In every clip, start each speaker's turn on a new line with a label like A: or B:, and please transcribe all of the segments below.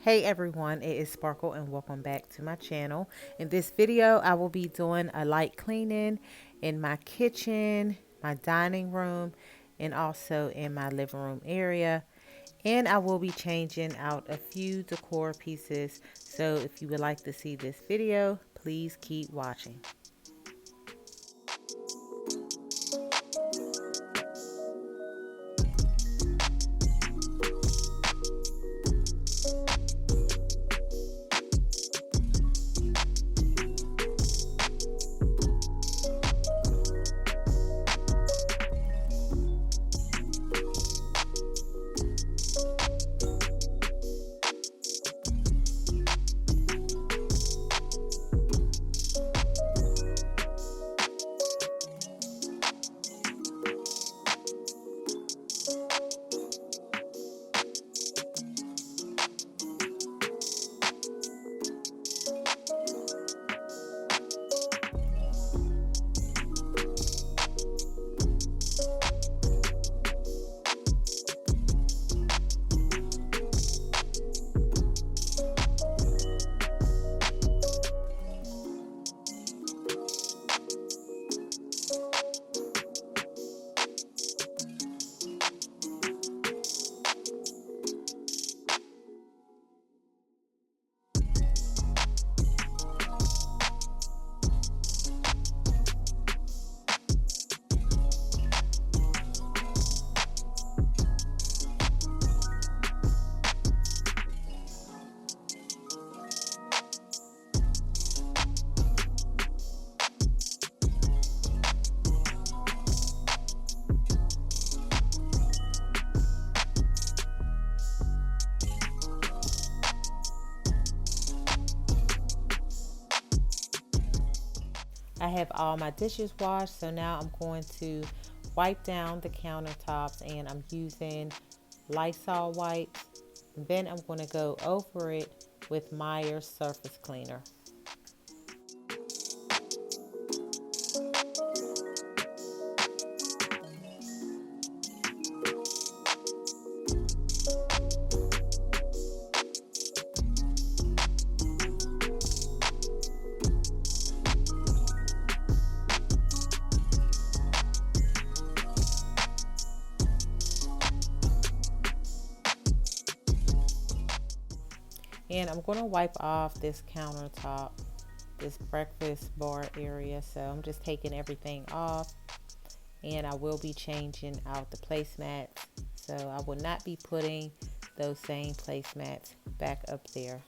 A: Hey everyone, it is Sparkle and welcome back to my channel. In this video, I will be doing a light cleaning in my kitchen, my dining room, and also in my living room area. And I will be changing out a few decor pieces. So if you would like to see this video, please keep watching. I have all my dishes washed, so now I'm going to wipe down the countertops, and I'm using Lysol wipes. Then I'm going to go over it with Meyer's surface cleaner. And I'm going to wipe off this countertop, this breakfast bar area. So I'm just taking everything off, and I will be changing out the placemats. So I will not be putting those same placemats back up there.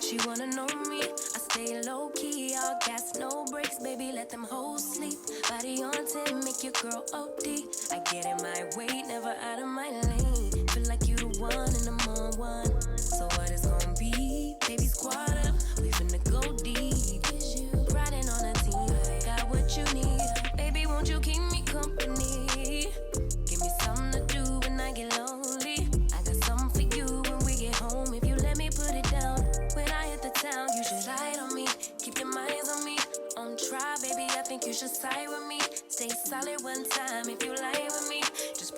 B: She wanna know me, I stay low key, all gas, no brakes, baby, let them hoes sleep. Body on 10, make your girl OD. I get in my way, never out of my lane. Feel like you the one and I'm on one. So what it's gonna be? Baby, squad up, we finna go deep. Riding on a team, got what you need. Baby, won't you keep me company? Give me something to do when I get lonely. I got something for you when we get home. If you let me put it down. When I hit the town, you should ride on me. Keep your minds on me. On try, baby, I think you should side with me. Stay solid one time if you lie with me. Just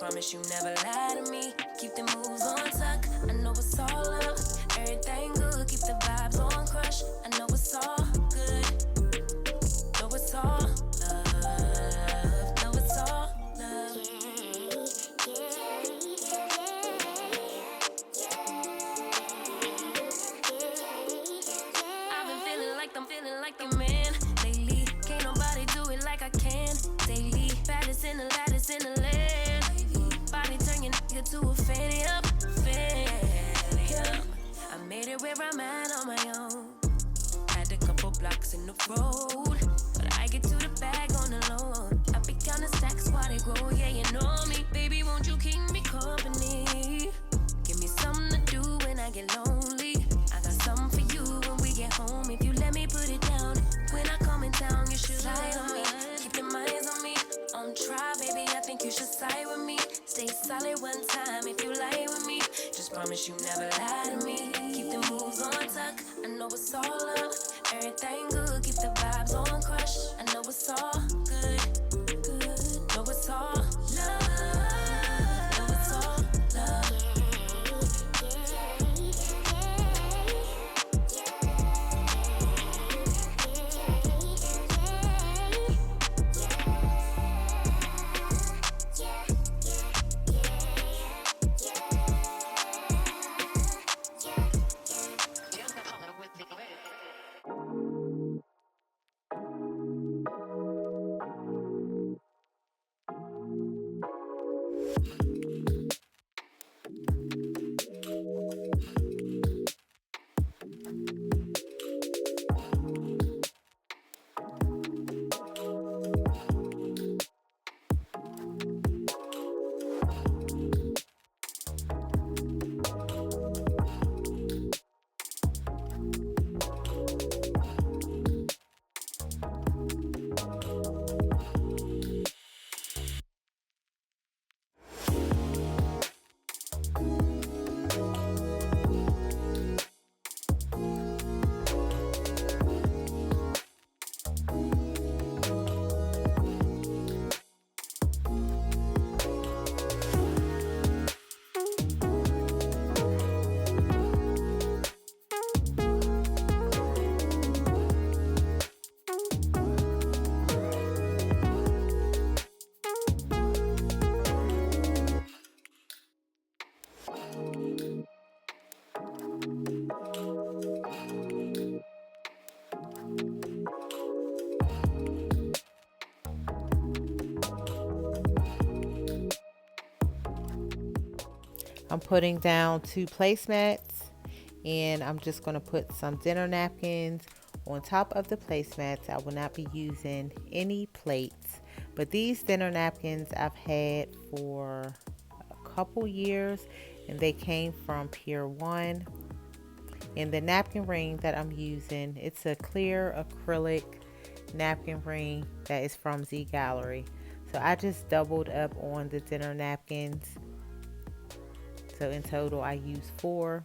B: promise you never lie to me. Keep the moves on tuck, I know it's all love. Everything good, keep the vibes on crush. I know it's all good, good. Know it's all love. Know it's all love.
A: I'm putting down 2 placemats, and I'm just going to put some dinner napkins on top of the placemats. I will not be using any plates, but these dinner napkins I've had for a couple years, and they came from Pier 1. And the napkin ring that I'm using, it's a clear acrylic napkin ring that is from Z Gallery. So I just doubled up on the dinner napkins. So in total I use 4.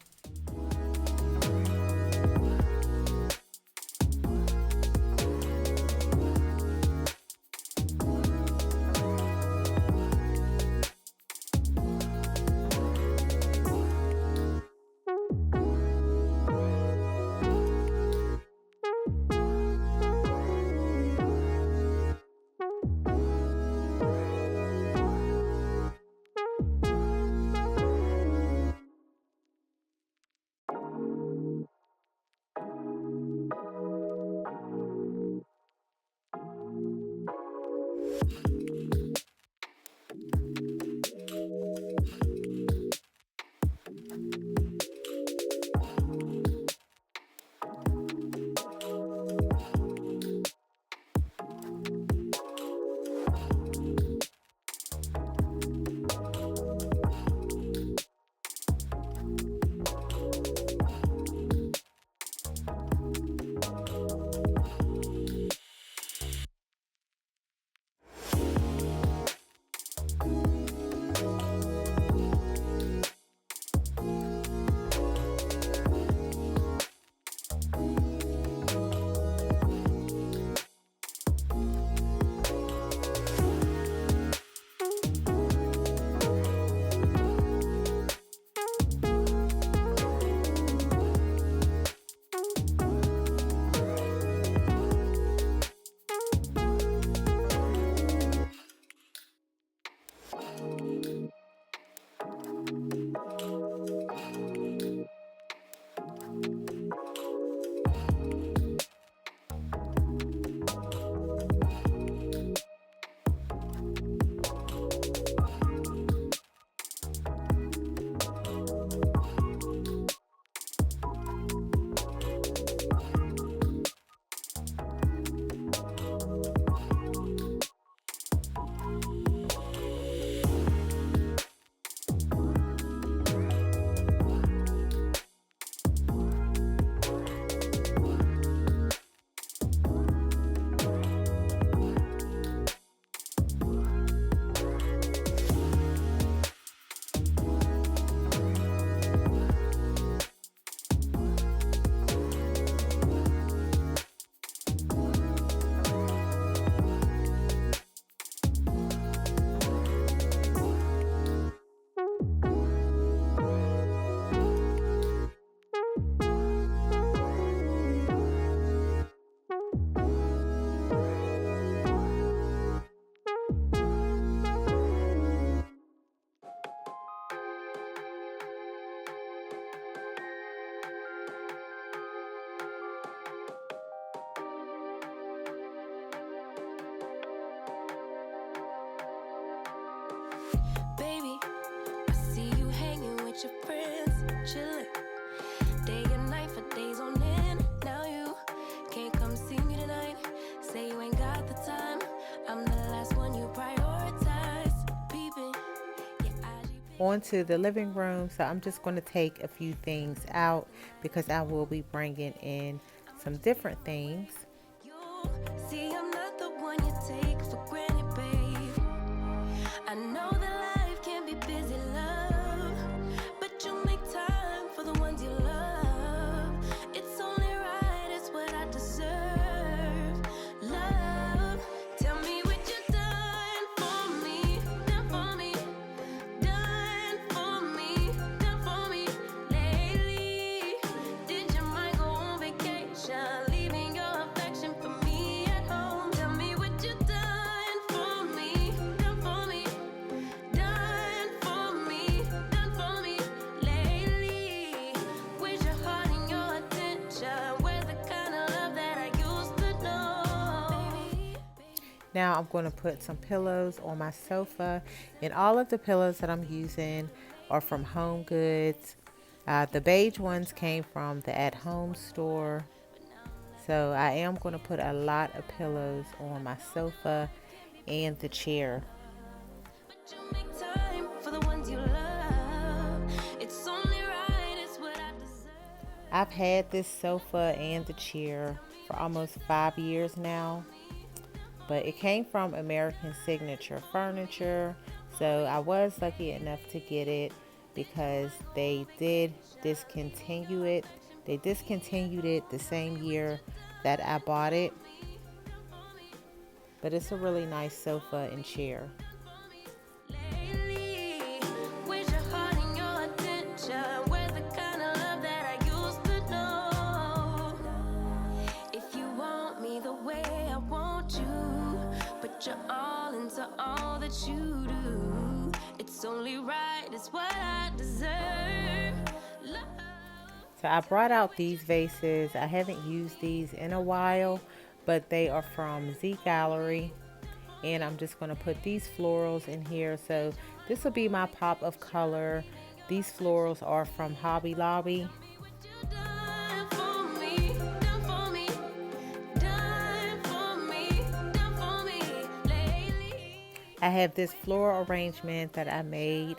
B: chillin'. Day and night for days on end. Now you can't come see me tonight. Say you ain't got the time. I'm the last one you prioritize. Peeping,
A: onto the living room. So I'm just going to take a few things out because I will be bringing in some different things.
B: you see, I'm not the one you take for granted, babe. I know that life can be busy, love, but you make time for the ones you love. It's only right, it's what I deserve. Love, tell me what you done for me, done for me, done for me, done for me lately. Did your mind go on vacation, leaving your affection for me at home? Tell me what you done for me, done for me, done for me, done for me lately. Where's your heart and your attention? Where's the kind of love that I used to know?
A: Now I'm going to put some pillows on my sofa, and all of the pillows that I'm using are from Home Goods. The beige ones came from the At Home store. So I am going to put a lot of pillows on my sofa and the chair.
B: But you make time for the ones you love. It's only right, it's what I deserve.
A: I've had this sofa and the chair for almost 5 years now, but it came from American Signature Furniture. So I was lucky enough to get it because they did discontinue it. They discontinued it the same year that I bought it. But it's a really nice sofa and chair.
B: Lately, where's your heart and your attention? Where's the kind of love that I used to know? If you want me the way I want you, put your all into all that you do. It's only right, it's what I deserve. Love.
A: So I brought out these vases. I haven't used these in a while, but they are from Z Gallery. And I'm just going to put these florals in here. So this will be my pop of color. These florals are from Hobby Lobby.
B: What you done for me, done for me, done for me, done for me lately.
A: I have this floral arrangement that I made.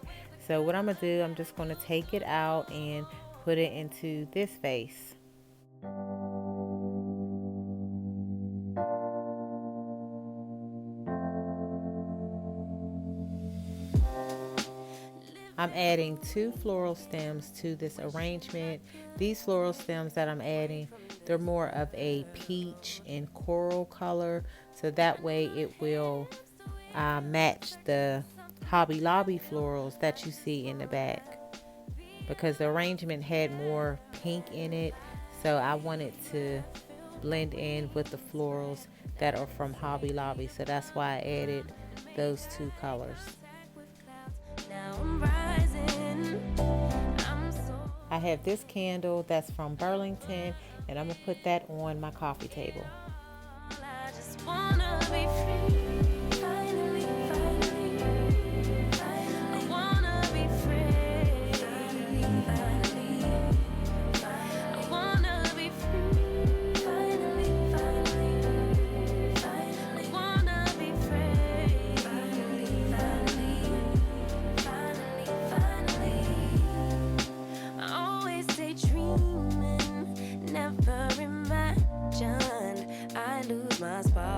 A: So what I'm going to do, I'm just going to take it out and put it into this vase. I'm adding 2 floral stems to this arrangement. These floral stems that I'm adding, they're more of a peach and coral color. So that way it will match the Hobby Lobby florals that you see in the back. Because the arrangement had more pink in it. So I wanted to blend in with the florals that are from Hobby Lobby. So that's why I added those 2 colors.
B: Now I'm rising. I'm so
A: I have this candle that's from Burlington, and I'm going to put that on my coffee table.
B: I just wanna be free. Finally, finally, finally. I wanna be free. Finally, finally. I wanna be free. Finally, finally, finally. I wanna be free. Finally, finally, finally, finally. I always say dreaming, never imagined I lose my spot.